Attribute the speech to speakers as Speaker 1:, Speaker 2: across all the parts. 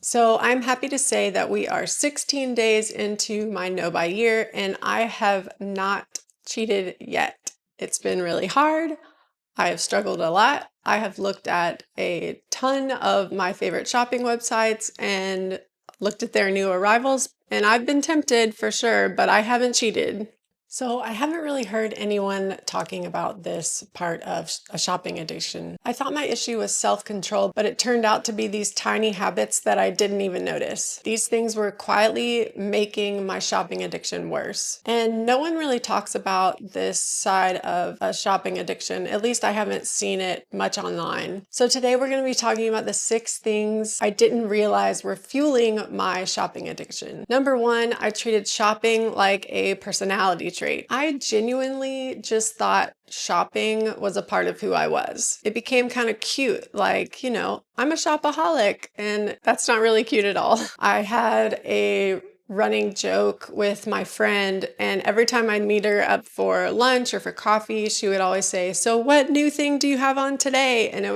Speaker 1: So I'm happy to say that we are 16 days into my no buy year and I have not cheated yet. It's been really hard. I have struggled a lot. I have looked at a ton of my favorite shopping websites and looked at their new arrivals, and I've been tempted for sure, but I haven't cheated. So I haven't really heard anyone talking about this part of a shopping addiction. I thought my issue was self-control, but it turned out to be these tiny habits that I didn't even notice. These things were quietly making my shopping addiction worse. And no one really talks about this side of a shopping addiction. At least I haven't seen it much online. So today we're going to be talking about the 6 things I didn't realize were fueling my shopping addiction. Number 1, I treated shopping like a personality trait. I genuinely just thought shopping was a part of who I was. It became kind of cute, like, I'm a shopaholic, and that's not really cute at all. I had a running joke with my friend, and every time I'd meet her up for lunch or for coffee, she would always say, "So what new thing do you have on today?" And it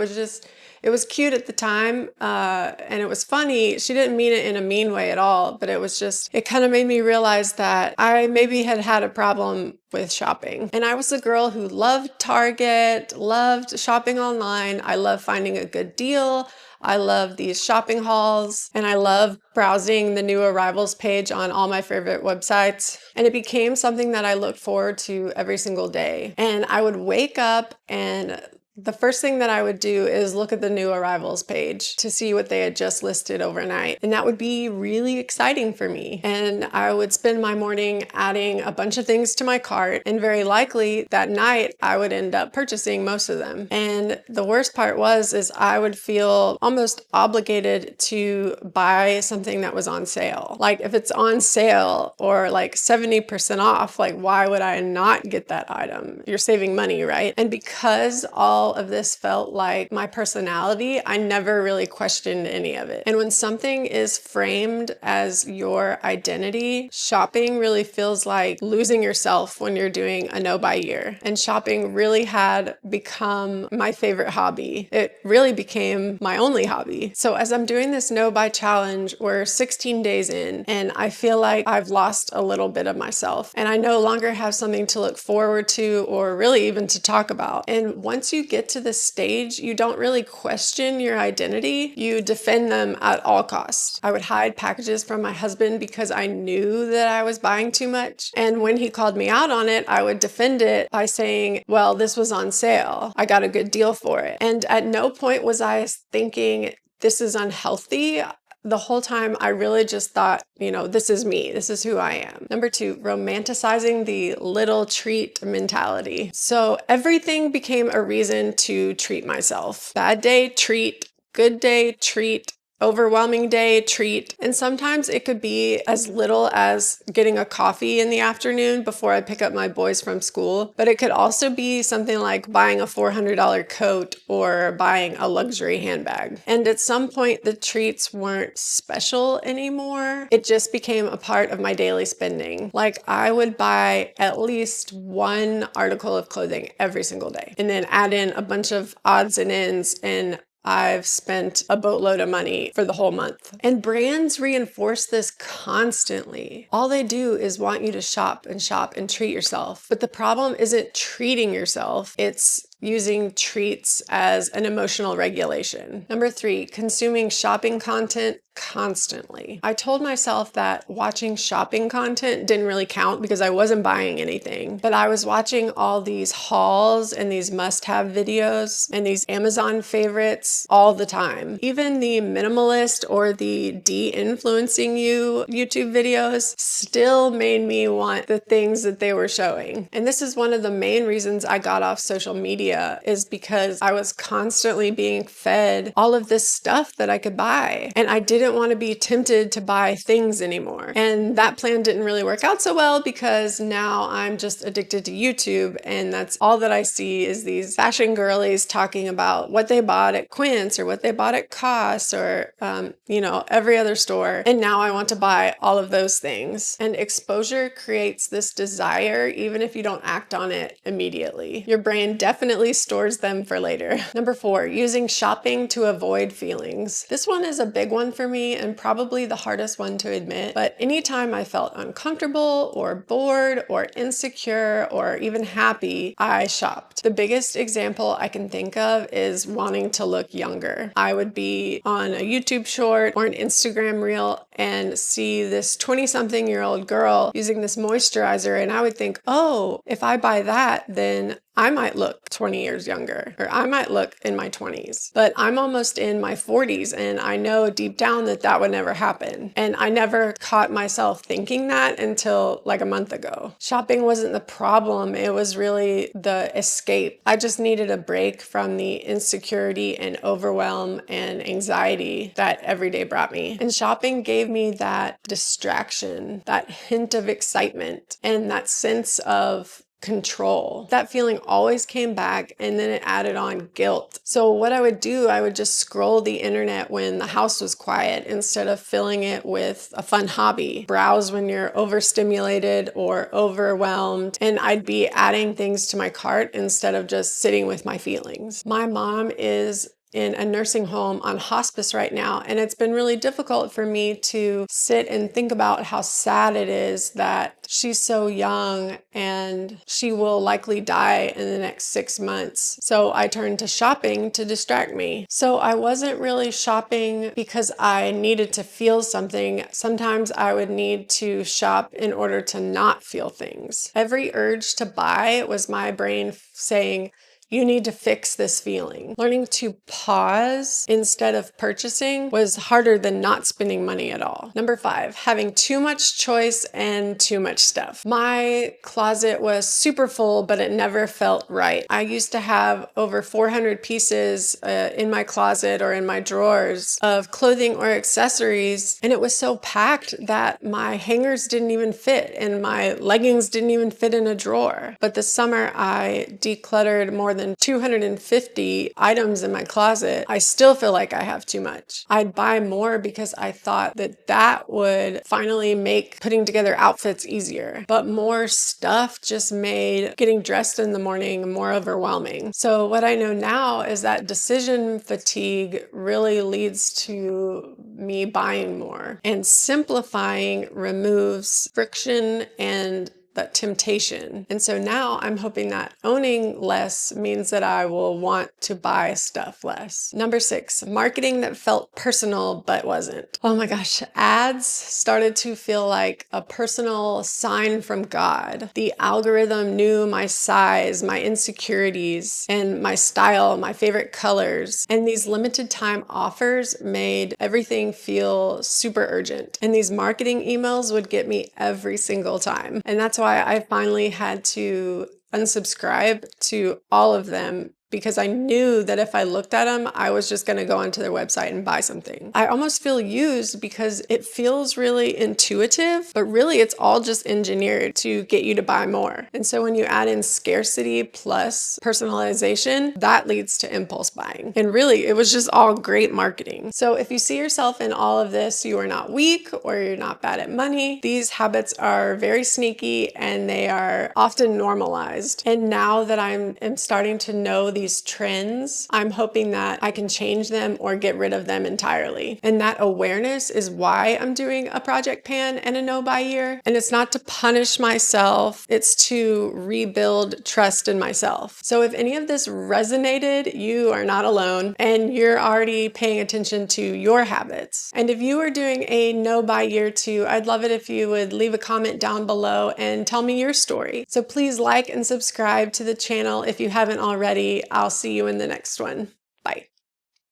Speaker 1: was cute at the time, and it was funny. She didn't mean it in a mean way at all, but it kind of made me realize that I maybe had a problem with shopping. And I was a girl who loved Target, loved shopping online. I love finding a good deal. I love these shopping hauls, and I love browsing the new arrivals page on all my favorite websites. And it became something that I looked forward to every single day. And I would wake up, and the first thing that I would do is look at the new arrivals page to see what they had just listed overnight. And that would be really exciting for me. And I would spend my morning adding a bunch of things to my cart. And very likely that night I would end up purchasing most of them. And the worst part is I would feel almost obligated to buy something that was on sale. Like if it's on sale or like 70% off, like why would I not get that item? You're saving money, right? And because all of this felt like my personality, I never really questioned any of it. And when something is framed as your identity, shopping really feels like losing yourself when you're doing a no-buy year. And shopping really had become my favorite hobby. It really became my only hobby. So as I'm doing this no-buy challenge, we're 16 days in, and I feel like I've lost a little bit of myself. And I no longer have something to look forward to or really even to talk about. And once you get to this stage, you don't really question your identity. You defend them at all costs. I would hide packages from my husband because I knew that I was buying too much. And when he called me out on it, I would defend it by saying, well, this was on sale. I got a good deal for it. And at no point was I thinking this is unhealthy. The whole time, I really just thought, this is me. This is who I am. Number 2, romanticizing the little treat mentality. So everything became a reason to treat myself. Bad day, treat. Good day, treat. Overwhelming day, treat. And sometimes it could be as little as getting a coffee in the afternoon before I pick up my boys from school. But it could also be something like buying a $400 coat or buying a luxury handbag. And at some point, the treats weren't special anymore. It just became a part of my daily spending. Like I would buy at least one article of clothing every single day and then add in a bunch of odds and ends, and I've spent a boatload of money for the whole month. And brands reinforce this constantly. All they do is want you to shop and treat yourself. But the problem isn't treating yourself, it's using treats as an emotional regulation. Number 3, consuming shopping content constantly. I told myself that watching shopping content didn't really count because I wasn't buying anything, but I was watching all these hauls and these must-have videos and these Amazon favorites all the time. Even the minimalist or the de-influencing you YouTube videos still made me want the things that they were showing. And this is one of the main reasons I got off social media, is because I was constantly being fed all of this stuff that I could buy. And I didn't want to be tempted to buy things anymore. And that plan didn't really work out so well because now I'm just addicted to YouTube, and that's all that I see is these fashion girlies talking about what they bought at Quince or what they bought at Cost or, every other store. And now I want to buy all of those things. And exposure creates this desire, even if you don't act on it immediately. Your brain definitely definitely stores them for later. Number 4, using shopping to avoid feelings. This one is a big one for me and probably the hardest one to admit, but anytime I felt uncomfortable or bored or insecure or even happy, I shopped. The biggest example I can think of is wanting to look younger. I would be on a YouTube short or an Instagram reel and see this 20-something-year-old girl using this moisturizer, and I would think, oh, if I buy that, then I might look 20 years younger, or I might look in my 20s, but I'm almost in my 40s and I know deep down that that would never happen. And I never caught myself thinking that until like a month ago. Shopping wasn't the problem. It was really the escape. I just needed a break from the insecurity and overwhelm and anxiety that every day brought me. And shopping gave me that distraction, that hint of excitement, and that sense of control. That feeling always came back, and then it added on guilt. So what I would do, I would just scroll the internet when the house was quiet instead of filling it with a fun hobby. Browse when you're overstimulated or overwhelmed, and I'd be adding things to my cart instead of just sitting with my feelings. My mom is in a nursing home on hospice right now, and it's been really difficult for me to sit and think about how sad it is that she's so young and she will likely die in the next 6 months. So I turned to shopping to distract me. So I wasn't really shopping because I needed to feel something. Sometimes I would need to shop in order to not feel things. Every urge to buy was my brain saying, you need to fix this feeling. Learning to pause instead of purchasing was harder than not spending money at all. Number 5, having too much choice and too much stuff. My closet was super full, but it never felt right. I used to have over 400 pieces in my closet or in my drawers of clothing or accessories, and it was so packed that my hangers didn't even fit and my leggings didn't even fit in a drawer. But this summer I decluttered more than 250 items in my closet. I still feel like I have too much. I'd buy more because I thought that that would finally make putting together outfits easier. But more stuff just made getting dressed in the morning more overwhelming. So what I know now is that decision fatigue really leads to me buying more. And simplifying removes friction and that temptation. And so now I'm hoping that owning less means that I will want to buy stuff less. Number 6, marketing that felt personal but wasn't. Oh my gosh, ads started to feel like a personal sign from God. The algorithm knew my size, my insecurities, and my style, my favorite colors. And these limited time offers made everything feel super urgent. And these marketing emails would get me every single time. And that's why I finally had to unsubscribe to all of them, because I knew that if I looked at them, I was just going to go onto their website and buy something. I almost feel used because it feels really intuitive, but really it's all just engineered to get you to buy more. And so when you add in scarcity plus personalization, that leads to impulse buying. And really, it was just all great marketing. So if you see yourself in all of this, you are not weak or you're not bad at money. These habits are very sneaky and they are often normalized. And now that I'm starting to know these trends, I'm hoping that I can change them or get rid of them entirely. And that awareness is why I'm doing a project pan and a no buy year. And it's not to punish myself, it's to rebuild trust in myself. So if any of this resonated, you are not alone and you're already paying attention to your habits. And if you are doing a no buy year too, I'd love it if you would leave a comment down below and tell me your story. So please like and subscribe to the channel if you haven't already. I'll see you in the next one. Bye.